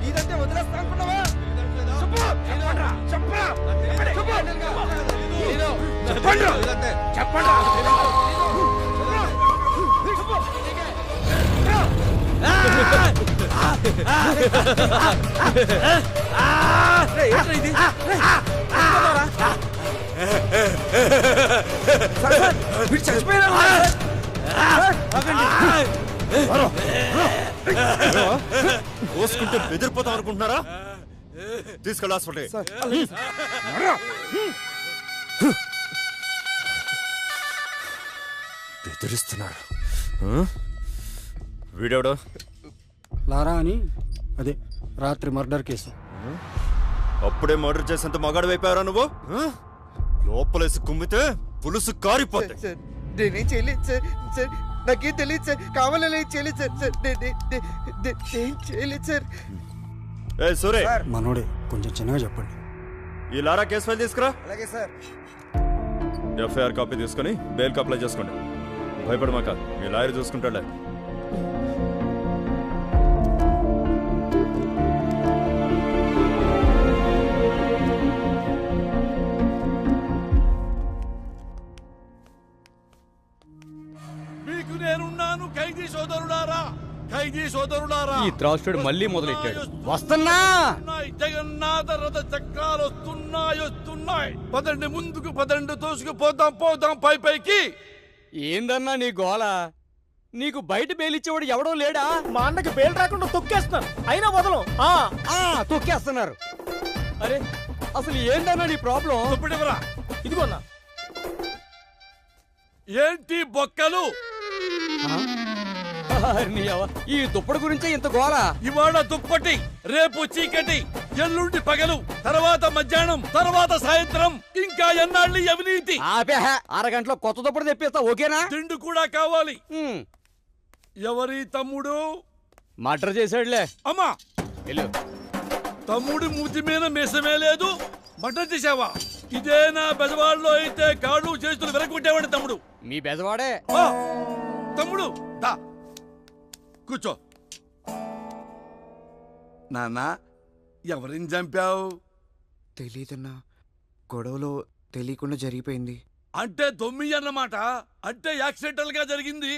ఇదంటే వదిలేస్తా అనుకున్నావా? కోసుకుంటే బెదిరిపోతాం అనుకుంటున్నారా? తీసుకెళ్ళి హాస్పిటల్. బెదిరిస్తున్నారు. వీడెవడో? లారా అని, అదే రాత్రి మర్డర్ కేసు. అప్పుడే మర్డర్ చేసేంత మగాడు అయిపోయారా నువ్వు? లోపలేసి కుమ్మితే పులుసు కారిపోతే. నేనేం చేయలేదు సార్. సార్ నాకేం తెలియదు సార్. కావాలని చేయలేదు సార్. సార్ ఏం చేయలేదు సార్. ఏ సూరే, మనోడే, కొంచెం చిన్నగా చెప్పండి. ఈ లారా కేసు ఫైల్ తీసుకురా. అలాగే సార్. ఎఫ్ఐఆర్ కాపీ తీసుకొని బెయిల్కి అప్లై చేసుకోండి. భయపడమాక, మీ లాయర్ చూసుకుంటాడులే. మీకు నేనున్నాను ఖైదీ సోదరులారా, ఖైదీ సోదరులారా. ఈ త్రాసుడు మళ్ళీ మొదలెట్టాడు. వస్తున్నా. జగన్నాథ రథ చక్రాలు వస్తున్నాయి. పదండి ముందుకు, పదండి తోసుకుపోదాం పైకి. ఏందన్నా నీ గోల? నీకు బయట బెయిలిచ్చేవాడు ఎవడో లేడా? మా అన్నకి బెయిల్ రాకుండా తొక్కేస్తున్నారు, అయినా వదలం. తొక్కేస్తున్నారు. అరే అసలు ఏందన్నా నీ ప్రాబ్లం? దుప్పటివరా, ఇదిగోన్నా. ఏంటి బొక్కలు? ఈ దుప్పటి గురించే ఇంత గోల. ఇవాళ దుప్పటి, రేపు చీకటి, ఎల్లుండి పగలు, తర్వాత మధ్యాహ్నం, తర్వాత సాయంత్రం, ఇంకా ఎన్నాళ్ళు అవినీతి. అరగంటలో కొత్త దుప్పటి తెప్పిస్తా, ఓకేనా? తిండి కూడా కావాలి. ఎవరి తమ్ముడు? మర్డర్ చేశాడులే. అమ్మా, వెళ్ళు. తమ్ముడి మూతి మీద మీసమే లేదు, మర్డర్ చేసావా? ఇదే నా బెజవాడలో అయితే కాళ్ళు చేతులు వెనక్కుంటేవాడి తమ్ముడు. మీ బెజవాడే. తమ్ముడు దా కూర్చో. నాన్న, ఎవరిని చంపావు? తెలీదన్నా, గొడవలో తెలియకుండా జరిగిపోయింది. అంటే దొమ్మి అన్నమాట. అంటే యాక్సిడెంటల్ గా జరిగింది,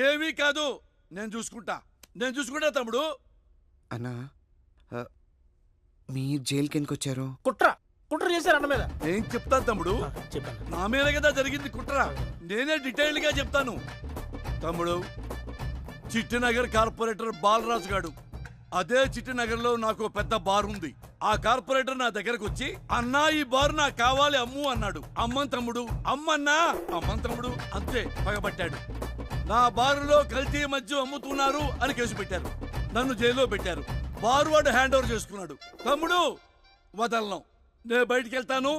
ఏమీ కాదు. నేను చూసుకుంటా తమ్ముడు. అన్నా, మీరు జైలుకి ఎందుకు వచ్చారు? కుట్ర చేశారు అన్న మీద. ఏం చెప్తాను తమ్ముడు, చెప్పాను. నా మీద కదా జరిగింది కుట్ర. నేనే డీటెయిల్డ్ గా చెప్తాను తమ్ముడు. చిట్టినగర్ కార్పొరేటర్ బాలరాజు గాడు, అదే చిట్టినగర్ లో నాకు పెద్ద బార్ ఉంది. ఆ కార్పొరేటర్ నా దగ్గరకు వచ్చి, అన్నా ఈ బార్ నాకు కావాలి అమ్ము అన్నాడు. అమ్మన్ తమ్ముడు, అమ్మన్నా, అమ్మన్ తమ్ముడు, అంతే పగబట్టాడు. నా బారులో కల్తీ మద్యం అమ్ముతున్నారు అని కేసు పెట్టారు. నన్ను జైల్లో పెట్టారు. బారు వాడు హ్యాండ్ ఓవర్ చేసుకున్నాడు. తమ్ముడు వదలను, నేను బయటికి వెళ్తాను.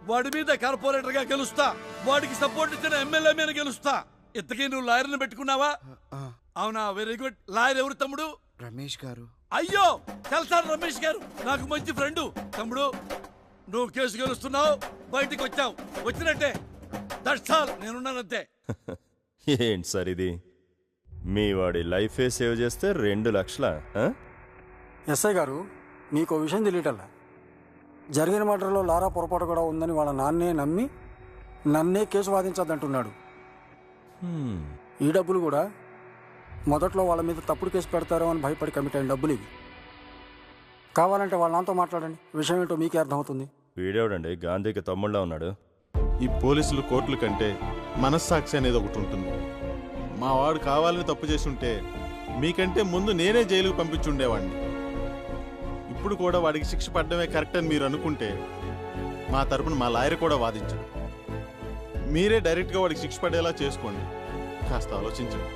వాడి మీద కార్పొరేటర్ గా గెలుస్తా, వాడికి సపోర్ట్ ఇచ్చిన ఎమ్మెల్యే మీద గెలుస్తా. ఇంతకీ నువ్వు లాయర్ని పెట్టుకున్నావా? అవునా, వెరీ గుడ్. లాయర్ ఎవరు తమ్ముడు? రమేష్ గారు. అయ్యో తెలుసా రమేష్ గారు, నాకు మంచి ఫ్రెండ్. తమ్ముడు నువ్వు కేసు గెలుస్తున్నావు, బయటికి వచ్చావు, వచ్చినట్టే. దట్స్ ఆల్, నేనున్నానంతే. ఏంటి సార్ ఇది? మీ వాడి లైఫే సేవ్ చేస్తే 2 లక్షల? ఎస్ఐ గారు, మీకు విషయం తెలియటల్లా. జరిగిన మర్డర్లో లారా పొరపాటు కూడా ఉందని వాళ్ళ నాన్నే నమ్మి నన్నే కేసు వాదించద్దంటున్నాడు. ఈ డబ్బులు కూడా మొదట్లో వాళ్ళ మీద తప్పుడు కేసు పెడతారో అని భయపడి కమిట్ అయిన డబ్బులు ఇవి. కావాలంటే వాళ్ళ నాన్నతో మాట్లాడండి, విషయం ఏంటో మీకే అర్థమవుతుంది. వీడేవడండి గాంధీకి తమ్ముళ్ళ ఉన్నాడు? ఈ పోలీసులు కోర్టుల కంటే మనస్సాక్షి అనేది ఒకటి ఉంటుంది. మా వాడు కావాలని తప్పు చేసి ఉంటే మీకంటే ముందు నేనే జైలుకు పంపించుండేవాడిని. ఇప్పుడు కూడా వాడికి శిక్ష పడడమే కరెక్ట్ అని మీరు అనుకుంటే మా తరపున మా లాయర్ కూడా వాదించండి. మీరే డైరెక్ట్గా వాడికి శిక్ష పడేలా చేసుకోండి. కాస్త ఆలోచించండి.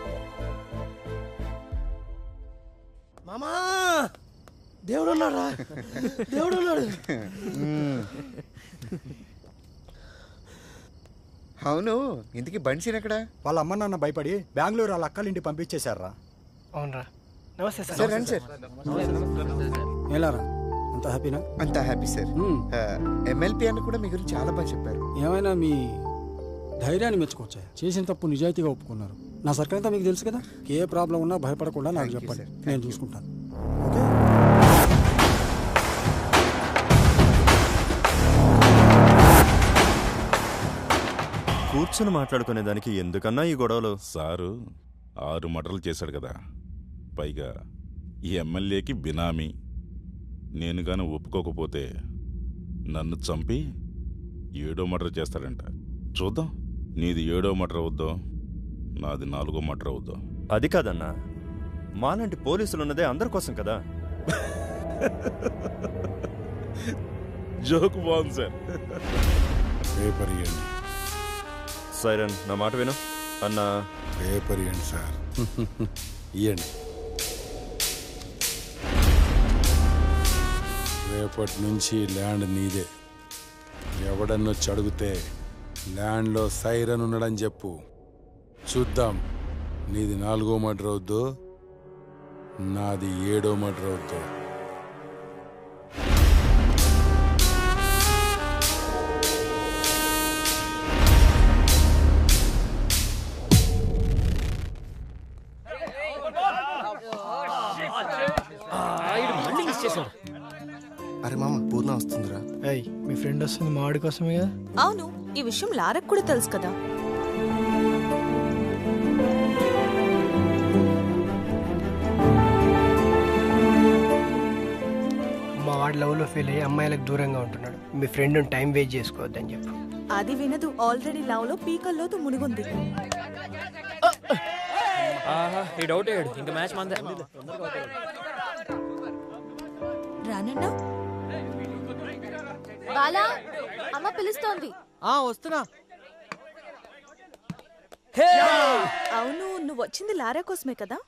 మామా, దేవుడు ఉన్నాడా? దేవుడు ఉన్నాడు. అవును, ఇంతకీ బన్సీన్ ఎక్కడ? వాళ్ళ అమ్మ నాన్న భయపడి బెంగళూరు వాళ్ళ అక్కల ఇంటికి పంపించేశారా? అవునరా. నమస్తే సార్. సార్ రండి సార్. ఏలారా, అంత హ్యాపీనా? అంతా హ్యాపీ సార్. ఎమ్మెల్పీ అన్న కూడా మీ గురించి చాలా బాగా చెప్పారు. ఏమైనా మీ ధైర్యాన్ని మెచ్చుకోవచ్చా? చేసిన తప్పు నిజాయితీగా ఒప్పుకున్నారు. నా సర్కిల్ అంతా మీకు తెలుసు కదా. ఏ ప్రాబ్లం ఉన్నా భయపడకుండా నాకు చెప్పండి, నేను చూసుకుంటాను. ఓకే. కూర్చొని మాట్లాడుకునే దానికి ఎందుకన్నా ఈ గొడవలు? సారు 6 మర్డర్లు చేశాడు కదా, పైగా ఈ ఎమ్మెల్యేకి బినామీ. నేను గాని ఒప్పుకోకపోతే నన్ను చంపి 7వ మర్డర్ చేస్తాడంట. చూద్దాం, నీది 7వ మర్డర్ అవుద్దో, నాది 4వ మర్డర్ అవుద్దో. అది కాదన్నా, మాలాంటి పోలీసులు ఉన్నదే అందరి కోసం కదా. జోక్ బాగుంది సార్. పేపర్ ఇవ్వండి. సైరన్, నా మాట విను అన్నా. పేపర్ ఇవ్వండి సార్. ఇవ్వండి. రేపటి నుంచి ల్యాండ్ నీదే. ఎవడన్నొచ్చి అడిగితే ల్యాండ్లో సైరన్ ఉన్నాడని చెప్పు. చూద్దాం నీది 4వ మర్డర్ అవుద్దో, నాది 7వ మర్డర్ అవుద్దో. అరే మామ, పూర్ణ వస్తుందిరా. ఏయ్, మీ ఫ్రెండ్ వస్తుంది మా వాడి కోసమే కదా. అవును, ఈ విషయం లారకు కూడా తెలుసు కదా. మా వాడి లవ్ లో ఫెయిల్ అయ్యి అమ్మాయిలకు దూరంగా ఉంటున్నాడు. మీ ఫ్రెండ్ టైం వేస్ట్ చేసుకోవద్దని చెప్పు. అది వినదు. ఆల్రెడీ లవ్ లో పీకల్లోతు మునిగుంది. ఈ డౌట్ అయ్యాడు, ఇంకా మ్యాచ్ మందే. రానండా? బాలా, అమ్మ పిలుస్తోంది. వస్తున్నా. అవును, నువ్వు వచ్చింది లారా కోసమే కదా.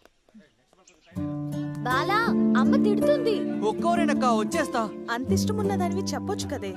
బాలా, అమ్మ తిడుతుంది. ఒక్కోరేనక్క, వచ్చేస్తా. అంత ఇష్టం ఉన్నదానివి చెప్పొచ్చు కదే.